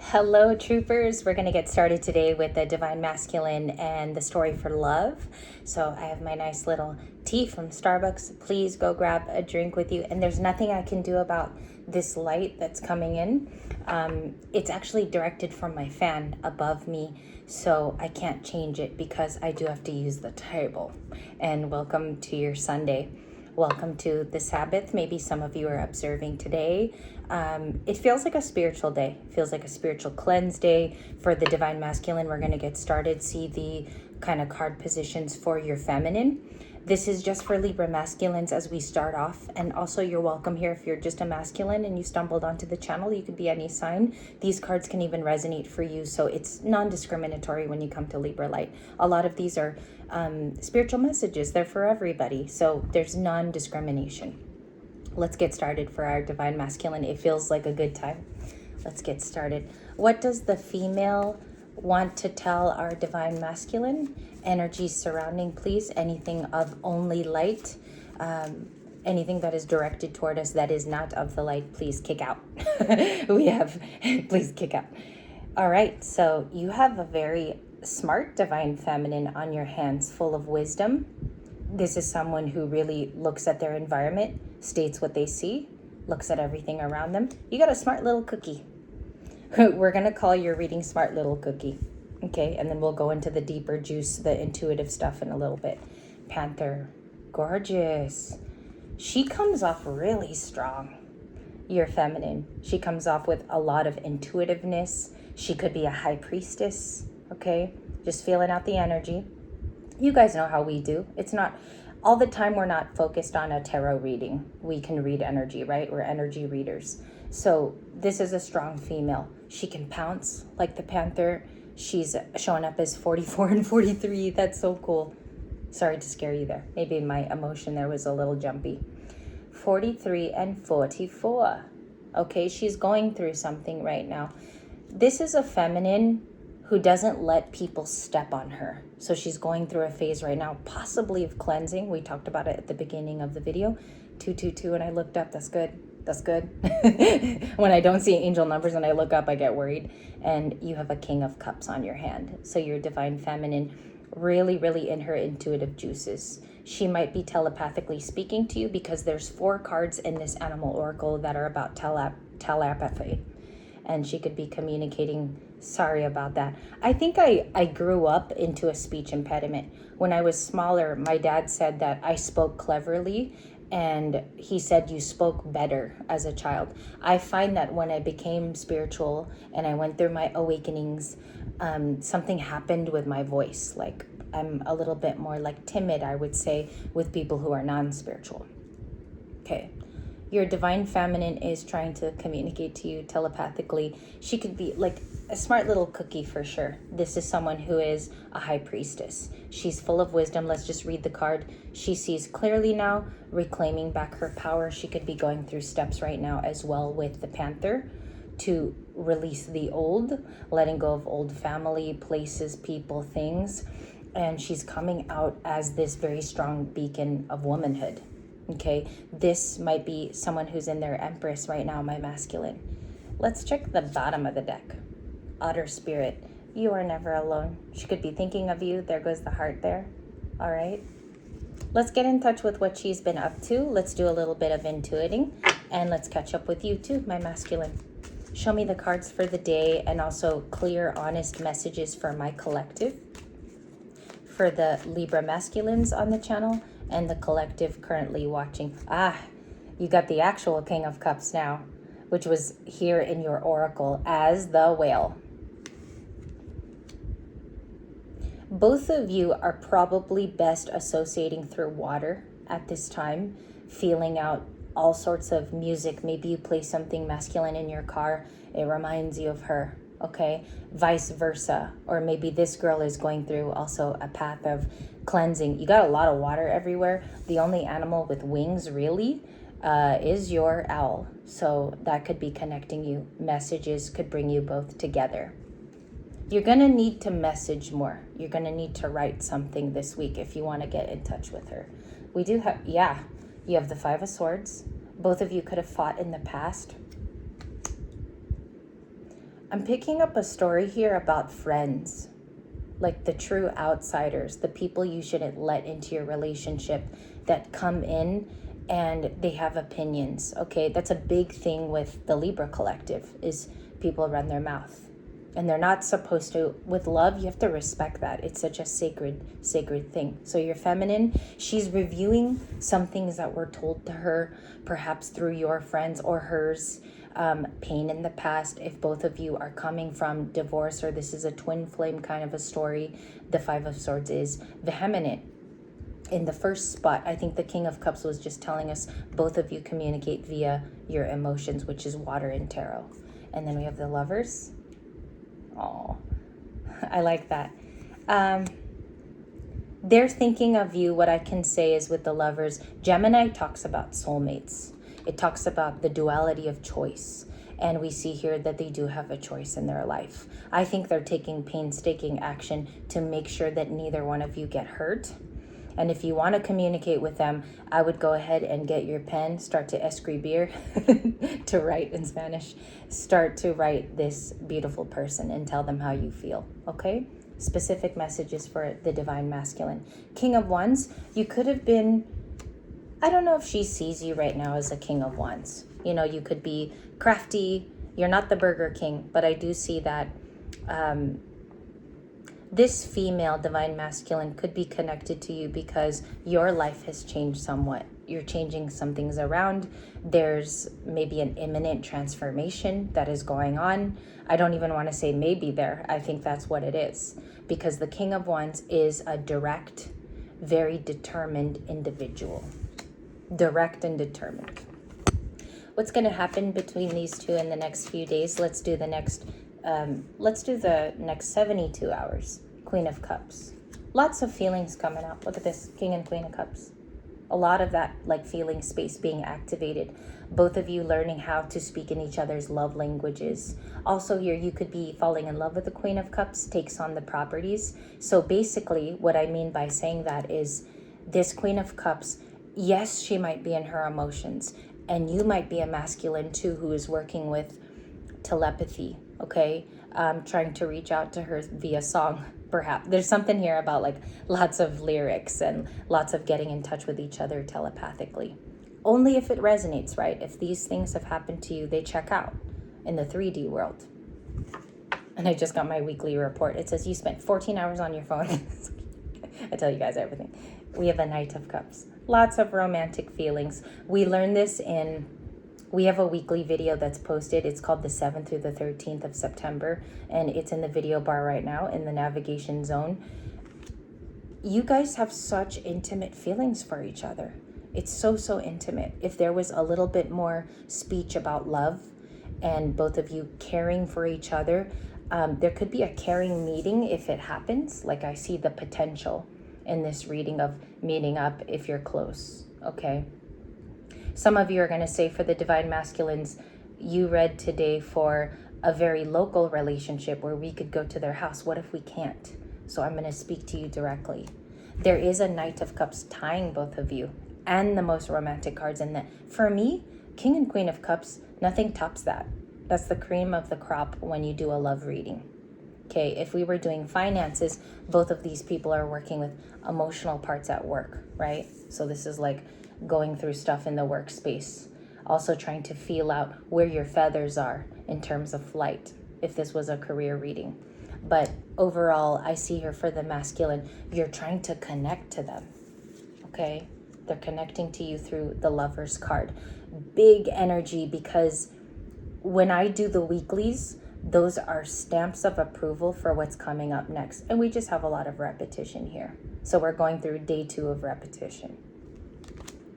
Hello, troopers. We're going to get started today with the Divine Masculine and the story for love. So I have my nice little tea from Starbucks. Please go grab a drink with you. And there's nothing I can do about this light that's coming in. It's actually directed from my fan above me, so I can't change it because I do have to use the table. And welcome to your Sunday. Welcome to the Sabbath. Maybe some of you are observing today. It feels like a spiritual day. It feels like a spiritual cleanse day for the Divine Masculine. We're going to get started. See the kind of card positions for your feminine. This is just for Libra masculines as we start off. And also you're welcome here if you're just a masculine and you stumbled onto the channel. You could be any sign. These cards can even resonate for you. So it's non-discriminatory when you come to Libra light. A lot of these are spiritual messages. They're for everybody. So there's non-discrimination. Let's get started for our Divine Masculine. It feels like a good time. Let's get started. What does the female want to tell our Divine Masculine? Energy surrounding, please. Anything of only light. Anything that is directed toward us that is not of the light, please kick out. Please kick out. All right, so you have a very smart Divine Feminine on your hands, full of wisdom. This is someone who really looks at their environment, states what they see, looks at everything around them. You got a smart little cookie. We're going to call your reading Smart Little Cookie. Okay, and then we'll go into the deeper juice, the intuitive stuff in a little bit. Panther, gorgeous. She comes off really strong. Your feminine. She comes off with a lot of intuitiveness. She could be a high priestess. Okay, just feeling out the energy. You guys know how we do. It's not all the time. We're not focused on a tarot reading. We can read energy, right? We're energy readers. So this is a strong female. She can pounce like the panther. She's showing up as 44 and 43. That's so cool. Sorry to scare you there. Maybe my emotion there was a little jumpy. 43 and 44. Okay, she's going through something right now. This is a feminine who doesn't let people step on her. So she's going through a phase right now, possibly of cleansing. We talked about it at the beginning of the video. 222, and I looked up. That's good. That's good. When I don't see angel numbers and I look up, I get worried. And you have a King of Cups on your hand. So your Divine Feminine, really, really in her intuitive juices. She might be telepathically speaking to you because there's 4 cards in this animal oracle that are about telepathy. And she could be communicating. Sorry about that. I think I grew up into a speech impediment. When I was smaller, my dad said that I spoke cleverly, and he said you spoke better as a child. I find that when I became spiritual and I went through my awakenings, something happened with my voice. Like I'm a little bit more like timid, I would say, with people who are non-spiritual. Okay. Your Divine Feminine is trying to communicate to you telepathically. She could be like a smart little cookie for sure. This is someone who is a high priestess. She's full of wisdom. Let's just read the card. She sees clearly now, reclaiming back her power. She could be going through steps right now as well with the Panther to release the old, letting go of old family, places, people, things. And she's coming out as this very strong beacon of womanhood. Okay, this might be someone who's in their Empress right now, my masculine. Let's check the bottom of the deck. Otter Spirit, you are never alone. She could be thinking of you. There goes the heart there. All right. Let's get in touch with what she's been up to. Let's do a little bit of intuiting, and let's catch up with you too, my masculine. Show me the cards for the day and also clear, honest messages for my collective. For the Libra masculines on the channel and the collective currently watching. You got the actual King of Cups now, which was here in your oracle as the whale. Both of you are probably best associating through water at this time, feeling out all sorts of music. Maybe you play something masculine in your car. It reminds you of her. Okay, vice versa. Or maybe this girl is going through also a path of cleansing. You got a lot of water everywhere. The only animal with wings really is your owl. So that could be connecting you. Messages could bring you both together. You're going to need to message more. You're going to need to write something this week if you want to get in touch with her. We do have, you have the 5 of Swords. Both of you could have fought in the past. I'm picking up a story here about friends, like the true outsiders, the people you shouldn't let into your relationship that come in and they have opinions. Okay, that's a big thing with the Libra collective, is people run their mouth. And they're not supposed to. With love, you have to respect that. It's such a sacred thing. So your feminine, she's reviewing some things that were told to her, perhaps through your friends or hers, pain in the past. If both of you are coming from divorce, or this is a twin flame kind of a story, the Five of Swords is vehement. In the first spot, I think the King of Cups was just telling us both of you communicate via your emotions, which is water in tarot. And then we have the Lovers. Oh, I like that. They're thinking of you. What I can say is with the Lovers, Gemini talks about soulmates. It talks about the duality of choice. And we see here that they do have a choice in their life. I think they're taking painstaking action to make sure that neither one of you get hurt. And if you want to communicate with them, I would go ahead and get your pen, start to escribir, to write in Spanish. Start to write this beautiful person and tell them how you feel, okay? Specific messages for the Divine Masculine. King of Wands, you could have been, I don't know if she sees you right now as a King of Wands. You know, you could be crafty. You're not the Burger King, but I do see that this female Divine Masculine could be connected to you because your life has changed somewhat. You're changing some things around. There's maybe an imminent transformation that is going on. I don't even want to say maybe there. I think that's what it is. Because the King of Wands is a direct, very determined individual. Direct and determined. What's going to happen between these two in the next few days? Let's do the next 72 hours. Queen of Cups. Lots of feelings coming up. Look at this, King and Queen of Cups. A lot of that like feeling space being activated. Both of you learning how to speak in each other's love languages. Also here, you could be falling in love with the Queen of Cups, takes on the properties. So basically what I mean by saying that is this Queen of Cups, yes, she might be in her emotions. And you might be a masculine too who is working with telepathy, okay? Trying to reach out to her via song, perhaps. There's something here about like lots of lyrics and lots of getting in touch with each other telepathically. Only if it resonates, right? If these things have happened to you, they check out in the 3D world. And I just got my weekly report. It says you spent 14 hours on your phone. I tell you guys everything. We have a Knight of Cups. Lots of romantic feelings. We learned this we have a weekly video that's posted. It's called the 7th through the 13th of September. And it's in the video bar right now in the navigation zone. You guys have such intimate feelings for each other. It's so intimate. If there was a little bit more speech about love and both of you caring for each other, there could be a caring meeting if it happens. Like I see the potential in this reading of meeting up if you're close, okay? Some of you are going to say for the Divine Masculines, you read today for a very local relationship where we could go to their house. What if we can't? So I'm going to speak to you directly. There is a Knight of Cups tying both of you and the most romantic cards in that. For me, King and Queen of Cups, nothing tops that. That's the cream of the crop when you do a love reading. Okay, if we were doing finances, both of these people are working with emotional parts at work, right? So this is like going through stuff in the workspace. Also trying to feel out where your feathers are in terms of flight, if this was a career reading. But overall, I see here for the masculine, you're trying to connect to them, okay? They're connecting to you through the Lover's card. Big energy, because when I do the weeklies, those are stamps of approval for what's coming up next. And we just have a lot of repetition here. So we're going through day 2 of repetition.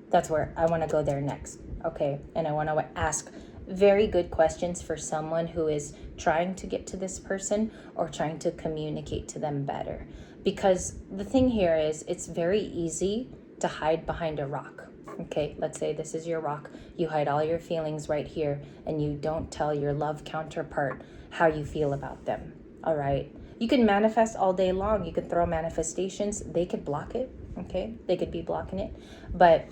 That's where I want to go there next, okay? And I want to ask very good questions for someone who is trying to get to this person or trying to communicate to them better. Because the thing here is it's very easy to hide behind a rock, okay? Let's say this is your rock. You hide all your feelings right here and you don't tell your love counterpart how you feel about them, all right? You can manifest all day long. You can throw manifestations. They could block it, okay? They could be blocking it. But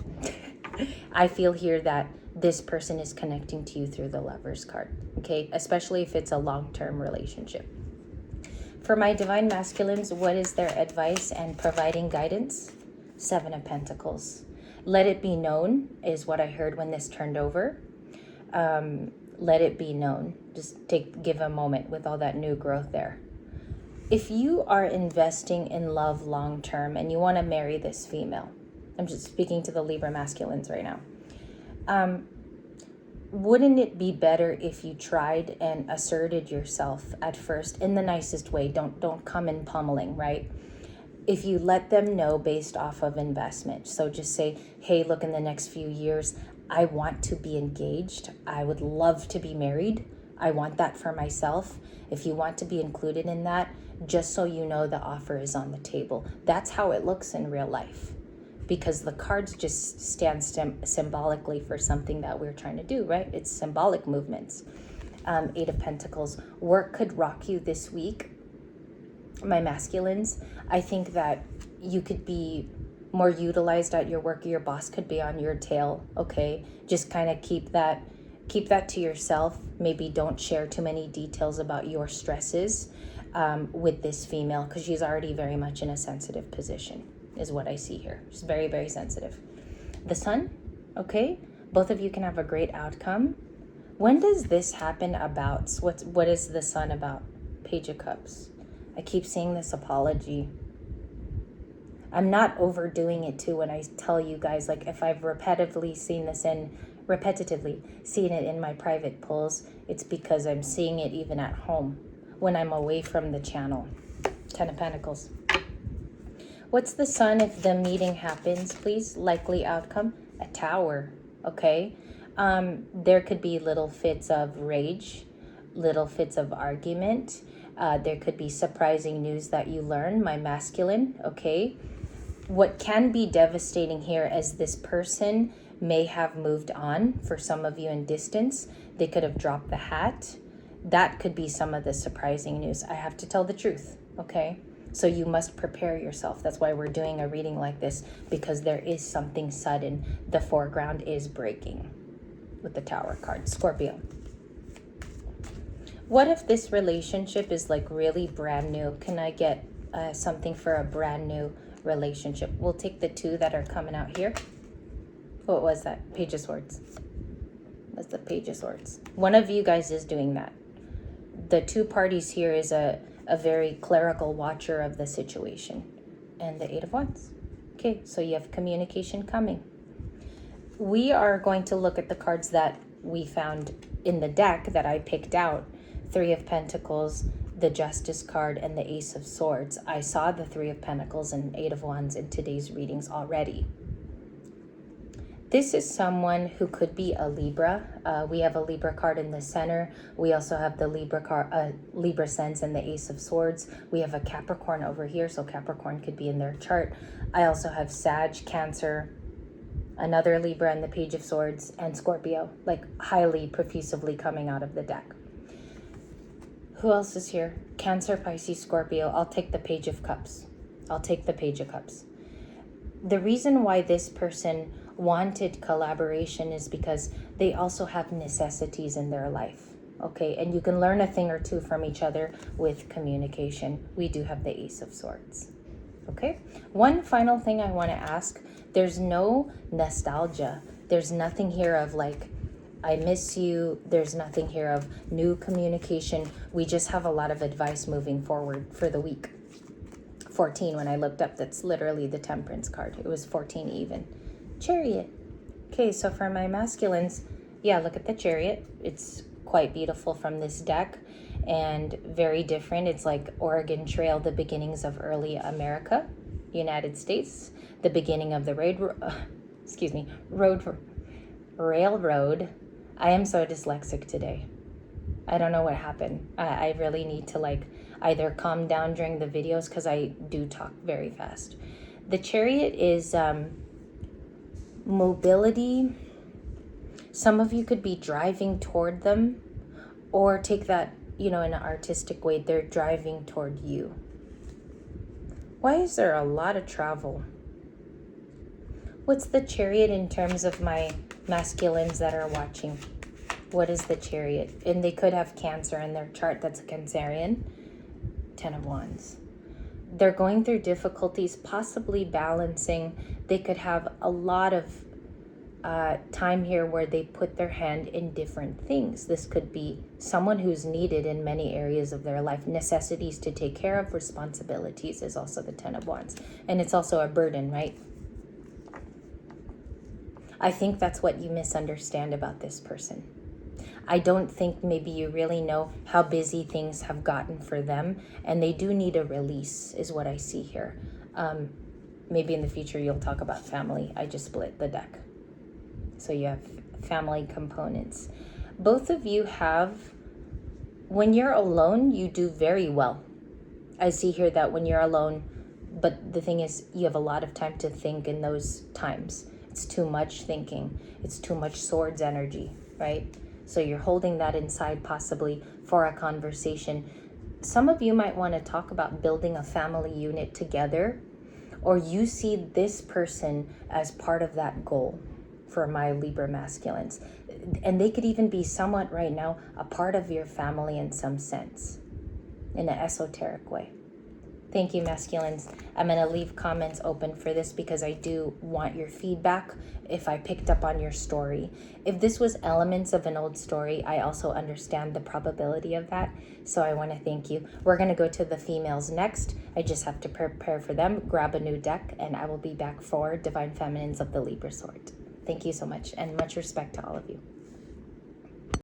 I feel here that this person is connecting to you through the Lover's card, okay? Especially if it's a long-term relationship. For my divine masculines, what is their advice and providing guidance? Seven of Pentacles. Let it be known is what I heard when this turned over. Let it be known. Just give a moment with all that new growth there. If you are investing in love long term and you want to marry this female, I'm just speaking to the Libra masculines right now. Wouldn't it be better if you tried and asserted yourself at first in the nicest way? Don't come in pummeling, right? If you let them know based off of investment. So just say, hey, look, in the next few years, I want to be engaged. I would love to be married. I want that for myself. If you want to be included in that, just so you know the offer is on the table. That's how it looks in real life, because the cards just stand symbolically for something that we're trying to do, right? It's symbolic movements. Eight of Pentacles. Work could rock you this week, my masculines. I think that you could be more utilized at your work. Your boss could be on your tail, okay? Just kind of keep that to yourself. Maybe don't share too many details about your stresses with this female, because she's already very much in a sensitive position, is what I see here. She's very, very sensitive. The Sun, okay? Both of you can have a great outcome. When does this happen about? What is the Sun about? Page of Cups. I keep seeing this apology. I'm not overdoing it too when I tell you guys, like, if I've repetitively seen it in my private pulls, it's because I'm seeing it even at home when I'm away from the channel. Ten of Pentacles. What's the Sun if the meeting happens, please? Likely outcome, a Tower, okay? There could be little fits of rage, little fits of argument. There could be surprising news that you learn, my masculine, okay? What can be devastating here is this person may have moved on. For some of you in distance, they could have dropped the hat. That could be some of the surprising news. I have to tell the truth, okay? So you must prepare yourself. That's why we're doing a reading like this, because there is something sudden. The foreground is breaking with the Tower card. Scorpio. What if this relationship is like really brand new? Can I get something for a brand new relationship? We'll take the two that are coming out here. What was that? Page of Swords. That's the Page of Swords. One of you guys is doing that. The two parties here is a very clerical watcher of the situation. And the Eight of Wands. Okay, so you have communication coming. We are going to look at the cards that we found in the deck that I picked out. Three of Pentacles, the Justice card, and the Ace of Swords. I saw the Three of Pentacles and Eight of Wands in today's readings already. This is someone who could be a Libra. We have a Libra card in the center. We also have the Libra Sense and the Ace of Swords. We have a Capricorn over here, so Capricorn could be in their chart. I also have Sag, Cancer, another Libra, and the Page of Swords, and Scorpio, like highly profusively coming out of the deck. Who else is here? Cancer, Pisces, Scorpio. I'll take the Page of Cups. I'll take the Page of Cups. The reason why this person wanted collaboration is because they also have necessities in their life, okay? And you can learn a thing or two from each other with communication. We do have the Ace of Swords, okay? One final thing I want to ask. There's no nostalgia. There's nothing here of like, I miss you. There's nothing here of new communication. We just have a lot of advice moving forward for the week. 14, when I looked up, that's literally the Temperance card. It was 14 even. Chariot. Okay, so for my masculines, yeah, look at the Chariot. It's quite beautiful from this deck and very different. It's like Oregon Trail, the beginnings of early America, United States, the beginning of the railroad. I am so dyslexic today. I don't know what happened. I really need to like either calm down during the videos because I do talk very fast. The Chariot is mobility. Some of you could be driving toward them, or take that, in an artistic way, they're driving toward you. Why is there a lot of travel? What's the Chariot in terms of my masculines that are watching? What is the Chariot? And they could have Cancer in their chart. That's a Cancerian. 10 of Wands. They're going through difficulties, possibly balancing. They could have a lot of time here where they put their hand in different things. This could be someone who's needed in many areas of their life. Necessities to take care of, responsibilities is also the 10 of Wands. And it's also a burden, right? I think that's what you misunderstand about this person. I don't think maybe you really know how busy things have gotten for them, and they do need a release is what I see here. Maybe in the future you'll talk about family. I just split the deck. So you have family components. Both of you have, when you're alone, you do very well. I see here that when you're alone, but the thing is, you have a lot of time to think in those times. It's too much thinking. It's too much swords energy, right? So you're holding that inside possibly for a conversation. Some of you might want to talk about building a family unit together, or you see this person as part of that goal for my Libra masculines. And they could even be somewhat right now a part of your family in some sense, in an esoteric way. Thank you, masculines. I'm going to leave comments open for this because I do want your feedback if I picked up on your story. If this was elements of an old story, I also understand the probability of that. So I want to thank you. We're going to go to the females next. I just have to prepare for them, grab a new deck, and I will be back for Divine Feminines of the Libra sort. Thank you so much, and much respect to all of you.